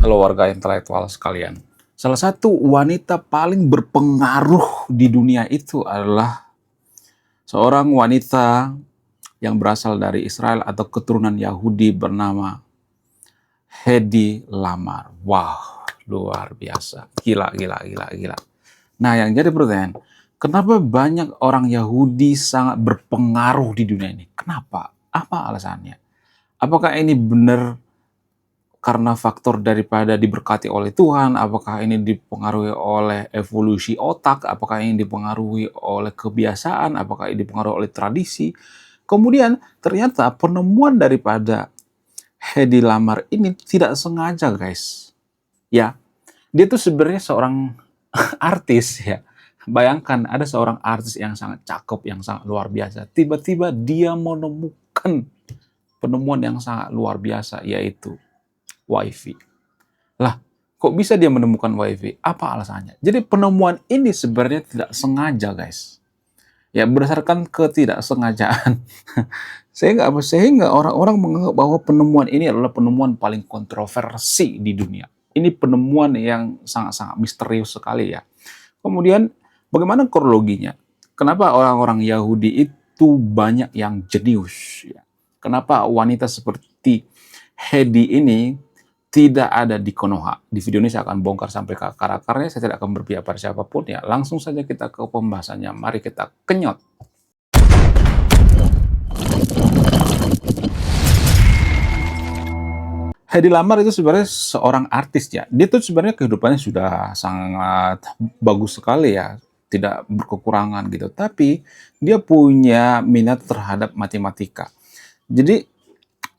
keluarga intelektual sekalian. Salah satu wanita paling berpengaruh di dunia itu adalah seorang wanita yang berasal dari Israel atau keturunan Yahudi bernama Hedi Lamar. Wow, luar biasa. Gila, gila, gila, gila. Nah, yang jadi pertanyaan, kenapa banyak orang Yahudi sangat berpengaruh di dunia ini? Kenapa? Apa alasannya? Apakah ini benar karena faktor daripada diberkati oleh Tuhan? Apakah ini dipengaruhi oleh evolusi otak? Apakah ini dipengaruhi oleh kebiasaan? Apakah ini dipengaruhi oleh tradisi? Kemudian ternyata penemuan daripada Hedi Lamar ini tidak sengaja, guys. Ya, dia tuh sebenarnya seorang artis ya. Bayangkan ada seorang artis yang sangat cakep, yang sangat luar biasa. Tiba-tiba dia menemukan penemuan yang sangat luar biasa, yaitu WiFi. Lah, kok bisa dia menemukan WiFi? Apa alasannya? Jadi penemuan ini sebenarnya tidak sengaja, guys. Ya, berdasarkan ketidaksengajaan. Sehingga orang-orang menganggap bahwa penemuan ini adalah penemuan paling kontroversi di dunia. Ini penemuan yang sangat-sangat misterius sekali ya. Kemudian, bagaimana kronologinya? Kenapa orang-orang Yahudi itu banyak yang jenius? Ya? Kenapa wanita seperti Hedi ini tidak ada di Konoha? Di video ini saya akan bongkar sampai ke akar-akarnya, saya tidak akan berpihak pada siapapun ya. Langsung saja kita ke pembahasannya. Mari kita kenyot. Hedi Lamar itu sebenarnya seorang artis ya. Dia tuh sebenarnya kehidupannya sudah sangat bagus sekali ya, tidak berkekurangan gitu. Tapi dia punya minat terhadap matematika. Jadi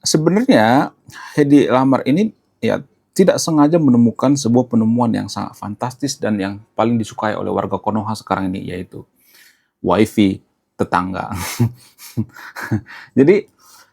sebenarnya Hedi Lamar ini ya tidak sengaja menemukan sebuah penemuan yang sangat fantastis dan yang paling disukai oleh warga Konoha sekarang ini, yaitu WiFi tetangga. Jadi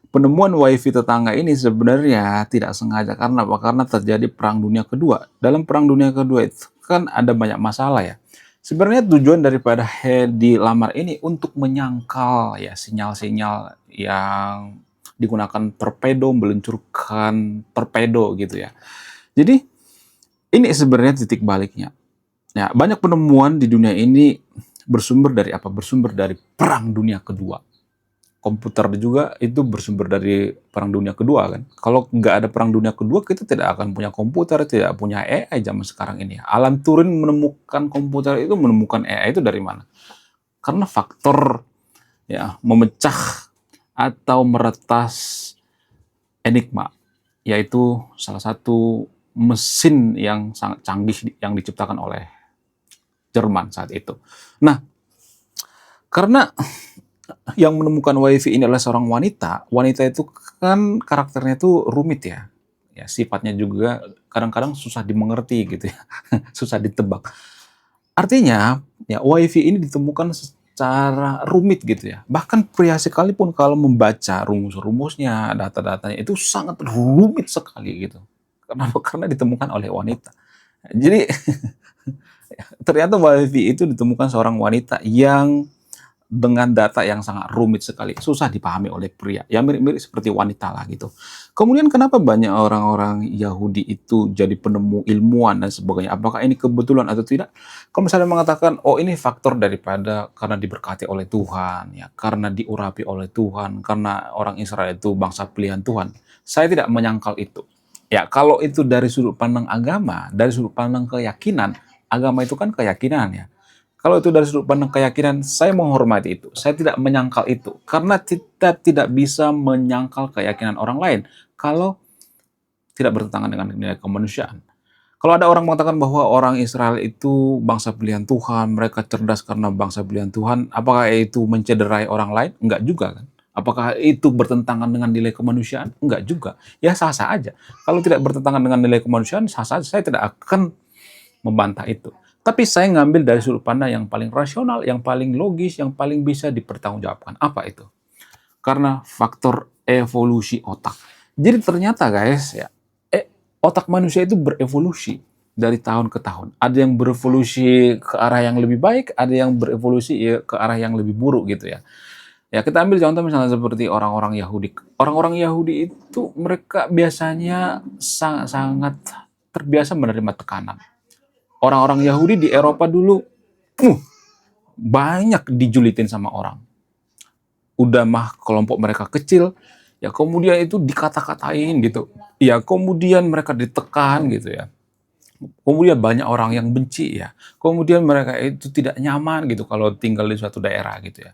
penemuan WiFi tetangga ini sebenarnya tidak sengaja. Karena apa? Karena terjadi Perang Dunia Kedua. Dalam Perang Dunia Kedua itu kan ada banyak masalah ya. Sebenarnya tujuan daripada Hedi Lamar ini untuk menyangkal ya sinyal-sinyal yang digunakan torpedo, meluncurkan torpedo gitu ya. Jadi ini sebenarnya titik baliknya. Ya, banyak penemuan di dunia ini bersumber dari apa? Bersumber dari Perang Dunia Kedua. Komputer juga itu bersumber dari Perang Dunia Kedua kan. Kalau nggak ada Perang Dunia Kedua, kita tidak akan punya komputer, tidak punya AI zaman sekarang ini. Alan Turing menemukan komputer itu, menemukan AI itu dari mana? Karena faktor ya memecah atau meretas Enigma, yaitu salah satu mesin yang sangat canggih yang diciptakan oleh Jerman saat itu. Nah, karena yang menemukan WiFi ini adalah seorang wanita. Wanita itu kan karakternya itu rumit ya. Ya, sifatnya juga kadang-kadang susah dimengerti gitu ya. Susah ditebak. Artinya, ya WiFi ini ditemukan secara rumit gitu ya. Bahkan pria sekalipun kalau membaca rumus-rumusnya, data-datanya itu sangat rumit sekali gitu. Kenapa? Karena ditemukan oleh wanita. Jadi ternyata WiFi itu ditemukan seorang wanita yang dengan data yang sangat rumit sekali, susah dipahami oleh pria. Ya mirip-mirip seperti wanita lah gitu. Kemudian kenapa banyak orang-orang Yahudi itu jadi penemu ilmuwan dan sebagainya? Apakah ini kebetulan atau tidak? Kalau misalnya mengatakan, oh ini faktor daripada karena diberkati oleh Tuhan, ya karena diurapi oleh Tuhan, karena orang Israel itu bangsa pilihan Tuhan. Saya tidak menyangkal itu. Ya kalau itu dari sudut pandang agama, dari sudut pandang keyakinan, agama itu kan keyakinan ya. Kalau itu dari sudut pandang keyakinan, saya menghormati itu. Saya tidak menyangkal itu. Karena kita tidak bisa menyangkal keyakinan orang lain kalau tidak bertentangan dengan nilai kemanusiaan. Kalau ada orang mengatakan bahwa orang Israel itu bangsa pilihan Tuhan, mereka cerdas karena bangsa pilihan Tuhan, apakah itu mencederai orang lain? Enggak juga kan? Apakah itu bertentangan dengan nilai kemanusiaan? Enggak juga. Ya sah-sah aja. Kalau tidak bertentangan dengan nilai kemanusiaan, sah-sah aja. Saya tidak akan membantah itu. Tapi saya ngambil dari sudut pandang yang paling rasional, yang paling logis, yang paling bisa dipertanggungjawabkan. Apa itu? Karena faktor evolusi otak. Jadi ternyata guys, ya, otak manusia itu berevolusi dari tahun ke tahun. Ada yang berevolusi ke arah yang lebih baik, ada yang berevolusi ya, ke arah yang lebih buruk gitu ya. Ya kita ambil contoh misalnya seperti orang-orang Yahudi. Orang-orang Yahudi itu mereka biasanya sangat-sangat terbiasa menerima tekanan. Orang-orang Yahudi di Eropa dulu uh, banyak dijulitin sama orang. Udah mah kelompok mereka kecil, ya kemudian itu dikata-katain gitu. Ya kemudian mereka ditekan gitu ya. Kemudian banyak orang yang benci ya. Kemudian mereka itu tidak nyaman gitu kalau tinggal di suatu daerah gitu ya.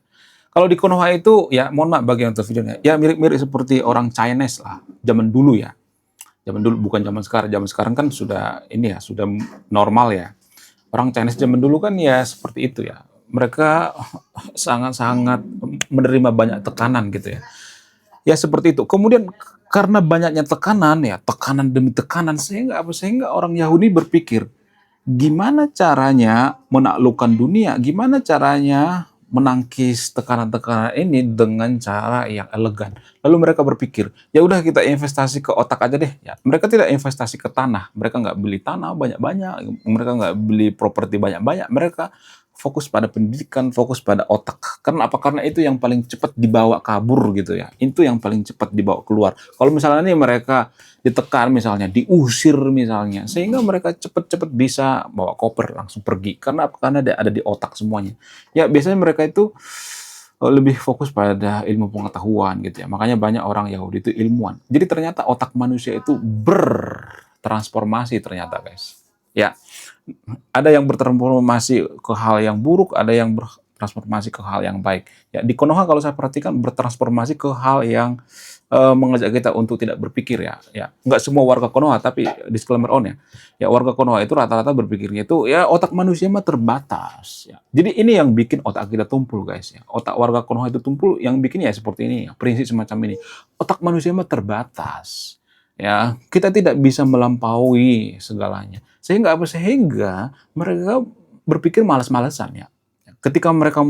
Kalau di Konoha itu ya mohon maaf bagi yang videonya, ya mirip-mirip seperti orang Chinese lah zaman dulu ya. Zaman dulu bukan zaman sekarang. Zaman sekarang kan sudah ini ya, sudah normal ya. Orang Chinese zaman dulu kan ya seperti itu ya. Mereka sangat-sangat menerima banyak tekanan gitu ya. Ya seperti itu. Kemudian karena banyaknya tekanan ya, tekanan demi tekanan sehingga orang Yahudi berpikir gimana caranya menaklukkan dunia, gimana caranya menangkis tekanan-tekanan ini dengan cara yang elegan. Lalu mereka berpikir, ya udah kita investasi ke otak aja deh. Ya, mereka tidak investasi ke tanah, mereka nggak beli tanah banyak-banyak, mereka nggak beli properti banyak-banyak, mereka fokus pada pendidikan, fokus pada otak. Karena apa? Karena itu yang paling cepat dibawa kabur gitu ya. Itu yang paling cepat dibawa keluar. Kalau misalnya nih mereka ditekan misalnya, diusir misalnya, sehingga mereka cepat-cepat bisa bawa koper langsung pergi. Karena apa? Karena ada di otak semuanya. Ya biasanya mereka itu lebih fokus pada ilmu pengetahuan gitu ya. Makanya banyak orang Yahudi itu ilmuwan. Jadi ternyata otak manusia itu bertransformasi ternyata guys. Ya, ada yang bertransformasi ke hal yang buruk, ada yang bertransformasi ke hal yang baik. Ya, di Konoha kalau saya perhatikan bertransformasi ke hal yang mengajak kita untuk tidak berpikir ya. Ya, nggak semua warga Konoha, tapi disclaimer on ya. Ya, warga Konoha itu rata-rata berpikirnya itu ya otak manusia mah terbatas. Ya. Jadi ini yang bikin otak kita tumpul guys. Ya. Otak warga Konoha itu tumpul, yang bikin ya seperti ini, ya. Prinsip semacam ini. Otak manusia mah terbatas. Ya, kita tidak bisa melampaui segalanya. Sehingga apa? Sehingga mereka berpikir malas-malasan ya. Ketika mereka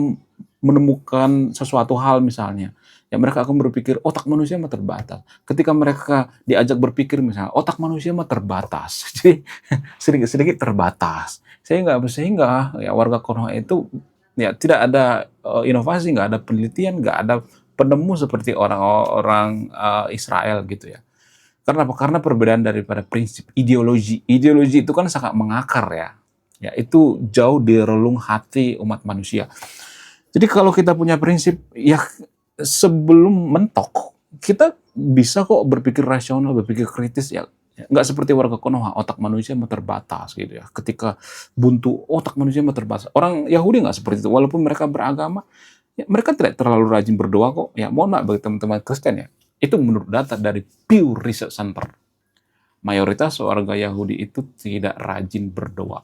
menemukan sesuatu hal misalnya, ya mereka akan berpikir otak manusia mah terbatas. Ketika mereka diajak berpikir misalnya, otak manusia mah terbatas. Jadi sedikit-sedikit terbatas. Sehingga apa? Sehingga ya warga Konoha itu ya tidak ada inovasi, nggak ada penelitian, nggak ada penemu seperti orang-orang Israel gitu ya. Karena apa? Karena perbedaan daripada prinsip ideologi. Ideologi itu kan sangat mengakar ya. Ya, itu jauh di relung hati umat manusia. Jadi kalau kita punya prinsip, ya sebelum mentok, kita bisa kok berpikir rasional, berpikir kritis ya. Nggak seperti warga Konoha, otak manusia mah terbatas gitu ya. Ketika buntu, otak manusia mah terbatas. Orang Yahudi nggak seperti itu, walaupun mereka beragama, ya, mereka tidak terlalu rajin berdoa kok. Ya mohon maaf bagi teman-teman Kristen ya. Itu menurut data dari Pew Research Center. Mayoritas warga Yahudi itu tidak rajin berdoa.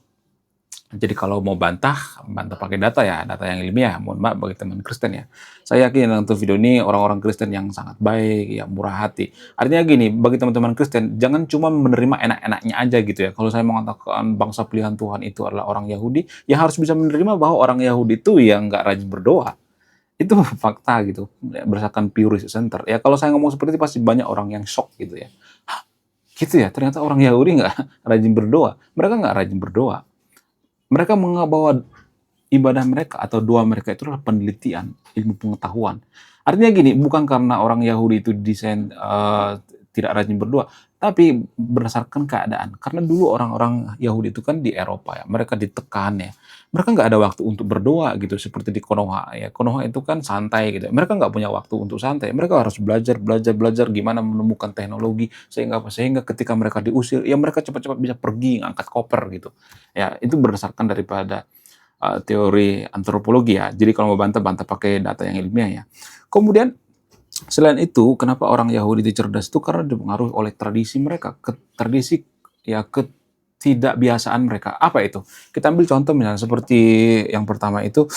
Jadi kalau mau bantah pakai data ya, data yang ilmiah. Mohon maaf bagi teman Kristen ya. Saya yakin yang nonton video ini orang-orang Kristen yang sangat baik, yang murah hati. Artinya gini, bagi teman-teman Kristen, jangan cuma menerima enak-enaknya aja gitu ya. Kalau saya mengatakan bangsa pilihan Tuhan itu adalah orang Yahudi, ya harus bisa menerima bahwa orang Yahudi itu yang nggak rajin berdoa. Itu fakta gitu, berdasarkan Pew Research Center. Ya kalau saya ngomong seperti itu pasti banyak orang yang shock gitu ya. Hah, gitu ya, ternyata orang Yahudi nggak rajin berdoa. Mereka nggak rajin berdoa. Mereka membawa ibadah mereka atau doa mereka itu adalah penelitian, ilmu pengetahuan. Artinya gini, bukan karena orang Yahudi itu desain tidak rajin berdoa, tapi berdasarkan keadaan. Karena dulu orang-orang Yahudi itu kan di Eropa ya, mereka ditekan ya. Mereka nggak ada waktu untuk berdoa gitu, seperti di Konoha ya. Konoha itu kan santai gitu. Mereka nggak punya waktu untuk santai. Mereka harus belajar gimana menemukan teknologi sehingga apa? Sehingga ketika mereka diusir, ya mereka cepat-cepat bisa pergi ngangkat koper gitu. Ya itu berdasarkan daripada teori antropologi ya. Jadi kalau mau bantah pakai data yang ilmiah ya. Kemudian selain itu, kenapa orang Yahudi itu cerdas itu karena dipengaruhi oleh tradisi mereka, tradisi ya ketidakbiasaan mereka. Apa itu? Kita ambil contoh misalnya seperti yang pertama itu,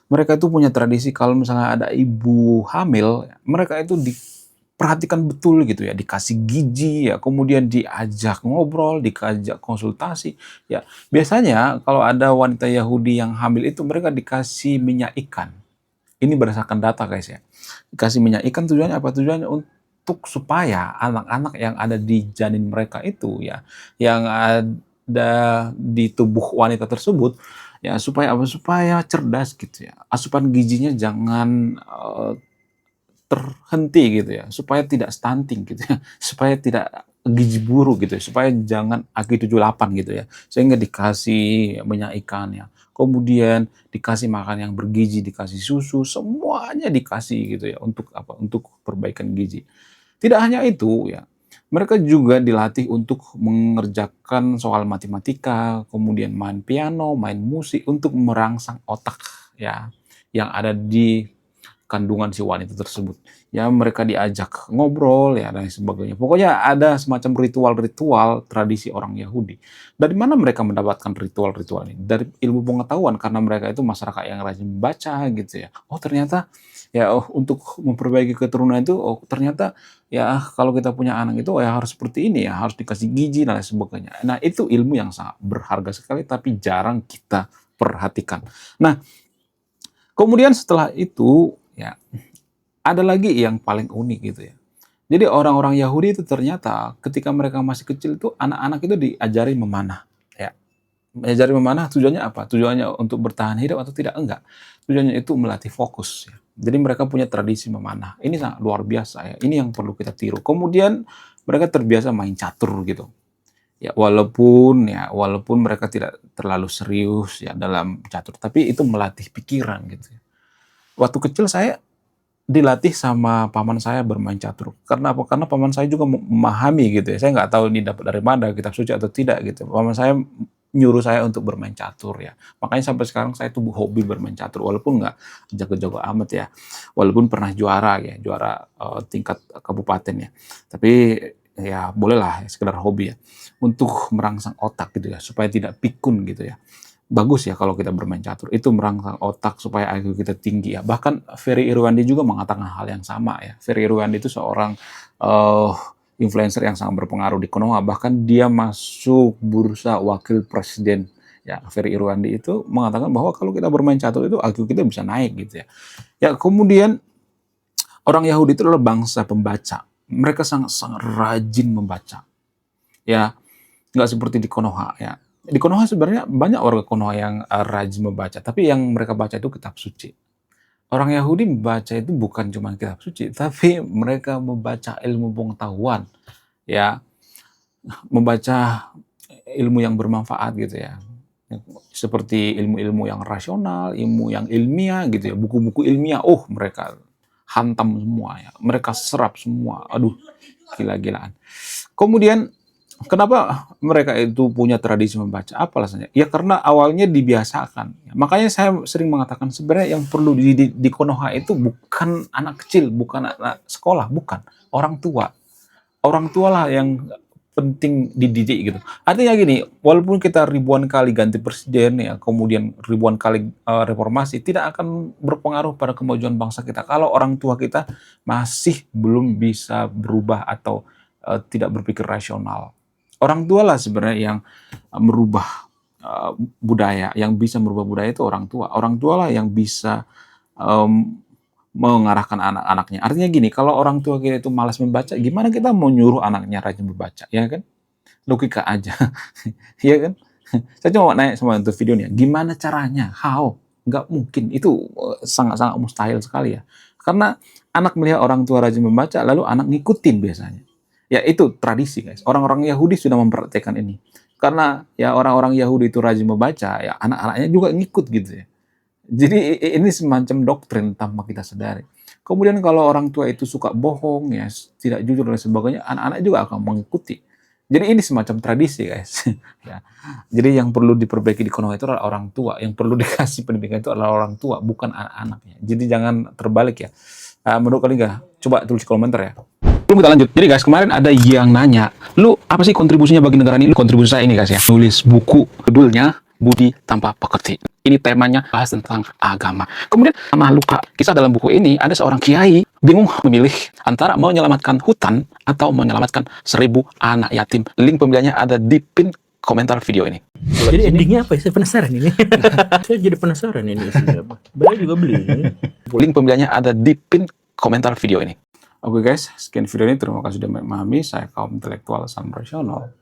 mereka itu punya tradisi kalau misalnya ada ibu hamil, mereka itu diperhatikan betul gitu ya, dikasih gizi ya, kemudian diajak ngobrol, diajak konsultasi ya. Biasanya kalau ada wanita Yahudi yang hamil itu mereka dikasih minyak ikan. Ini berdasarkan data guys ya. Dikasih minyak ikan tujuannya apa? Tujuannya untuk supaya anak-anak yang ada di janin mereka itu ya, yang ada di tubuh wanita tersebut ya supaya apa? Supaya cerdas gitu ya. Asupan gizinya jangan terhenti gitu ya, supaya tidak stunting gitu ya, supaya tidak gizi buruk gitu ya, supaya jangan AQ78 gitu ya. Sehingga dikasih minyak ikan ya, kemudian dikasih makan yang bergizi, dikasih susu, semuanya dikasih gitu ya untuk apa? Untuk perbaikan gizi. Tidak hanya itu ya, mereka juga dilatih untuk mengerjakan soal matematika, kemudian main piano, main musik untuk merangsang otak ya yang ada di kandungan si wanita tersebut. Ya mereka diajak ngobrol ya dan sebagainya. Pokoknya ada semacam ritual-ritual tradisi orang Yahudi. Dari mana mereka mendapatkan ritual-ritual ini? Dari ilmu pengetahuan karena mereka itu masyarakat yang rajin membaca gitu ya. Oh ternyata ya untuk memperbaiki keturunan itu oh ternyata ya kalau kita punya anak itu oh, ya harus seperti ini ya, harus dikasih gizi dan lain sebagainya. Nah, itu ilmu yang sangat berharga sekali tapi jarang kita perhatikan. Nah, kemudian setelah itu ya ada lagi yang paling unik gitu ya. Jadi orang-orang Yahudi itu ternyata ketika mereka masih kecil itu anak-anak itu diajari memanah. Ya, diajari memanah tujuannya apa? Tujuannya untuk bertahan hidup atau tidak? Enggak. Tujuannya itu melatih fokus. Ya. Jadi mereka punya tradisi memanah. Ini sangat luar biasa ya. Ini yang perlu kita tiru. Kemudian mereka terbiasa main catur gitu. Ya walaupun mereka tidak terlalu serius ya dalam catur, tapi itu melatih pikiran gitu ya. Waktu kecil saya dilatih sama paman saya bermain catur. Karena apa? Karena paman saya juga memahami gitu ya. Saya nggak tahu ini dapat dari mana, kitab suci atau tidak gitu. Paman saya nyuruh saya untuk bermain catur ya. Makanya sampai sekarang saya tuh hobi bermain catur. Walaupun nggak jago-jago amat ya. Walaupun pernah juara ya, juara tingkat kabupaten ya. Tapi ya bolehlah ya, sekedar hobi ya. Untuk merangsang otak gitu ya. Supaya tidak pikun gitu ya. Bagus ya kalau kita bermain catur, itu merangsang otak supaya IQ kita tinggi ya. Bahkan Ferry Irwandi juga mengatakan hal yang sama ya. Ferry Irwandi itu seorang uh, influencer yang sangat berpengaruh di Konoha, bahkan dia masuk bursa wakil presiden. Ya, Ferry Irwandi itu mengatakan bahwa kalau kita bermain catur itu IQ kita bisa naik gitu ya. Ya, kemudian orang Yahudi itu adalah bangsa pembaca. Mereka sangat-sangat rajin membaca. Ya, nggak seperti di Konoha ya. Di Konoha sebenarnya banyak warga Konoha yang rajin membaca, tapi yang mereka baca itu kitab suci. Orang Yahudi membaca itu bukan cuma kitab suci, tapi mereka membaca ilmu pengetahuan, ya, membaca ilmu yang bermanfaat gitu ya. Seperti ilmu-ilmu yang rasional, ilmu yang ilmiah gitu ya, buku-buku ilmiah. Oh, mereka hantam semua ya. Mereka serap semua. Aduh, gila-gilaan. Kemudian kenapa mereka itu punya tradisi membaca? Apa alasannya? Ya karena awalnya dibiasakan. Makanya saya sering mengatakan sebenarnya yang perlu di Konoha itu bukan anak kecil, bukan anak sekolah, bukan. Orang tua. Orang tua lah yang penting dididik gitu. Artinya gini, walaupun kita ribuan kali ganti presiden ya, kemudian ribuan kali reformasi, tidak akan berpengaruh pada kemajuan bangsa kita kalau orang tua kita masih belum bisa berubah atau tidak berpikir rasional. Orang tua lah sebenarnya yang merubah budaya, yang bisa merubah budaya itu orang tua. Orang tua lah yang bisa em, mengarahkan anak-anaknya. Artinya gini, kalau orang tua kita itu malas membaca, gimana kita mau nyuruh anaknya rajin membaca, ya kan? Logika aja, ya kan? Saya cuma mau nanya sama untuk videonya, gimana caranya? How? Nggak mungkin, itu sangat-sangat mustahil sekali ya. Karena anak melihat orang tua rajin membaca, lalu anak ngikutin biasanya. Ya itu tradisi guys. Orang-orang Yahudi sudah mempraktekkan ini. Karena ya orang-orang Yahudi itu rajin membaca, ya anak-anaknya juga ngikut gitu ya. Jadi ini semacam doktrin tanpa kita sadari. Kemudian kalau orang tua itu suka bohong ya, tidak jujur dan sebagainya, anak-anak juga akan mengikuti. Jadi ini semacam tradisi guys. Ya. Jadi yang perlu diperbaiki di Konoha itu adalah orang tua, yang perlu dikasih pendidikan itu adalah orang tua, bukan anak-anaknya. Jadi jangan terbalik ya. Menurut kalian nggak? Coba tulis di komentar ya. Belum kita lanjut. Jadi guys, kemarin ada yang nanya, lu apa sih kontribusinya bagi negara ini? Kontribusi saya ini guys ya, nulis buku, judulnya Budi Tanpa Pekerti. Ini temanya bahas tentang agama. Kemudian sama luka, kisah dalam buku ini ada seorang kiai bingung memilih antara menyelamatkan hutan atau menyelamatkan 1000 anak yatim. Link pembeliannya ada di pin komentar video ini. Jadi endingnya apa ya? Saya penasaran ini. Saya jadi penasaran ini isinya apa. Beli juga beli. Link pembeliannya ada di pin komentar video ini. Oke guys, sekian video ini. Terima kasih sudah memahami. Saya kaum intelektual, Sam Rasional.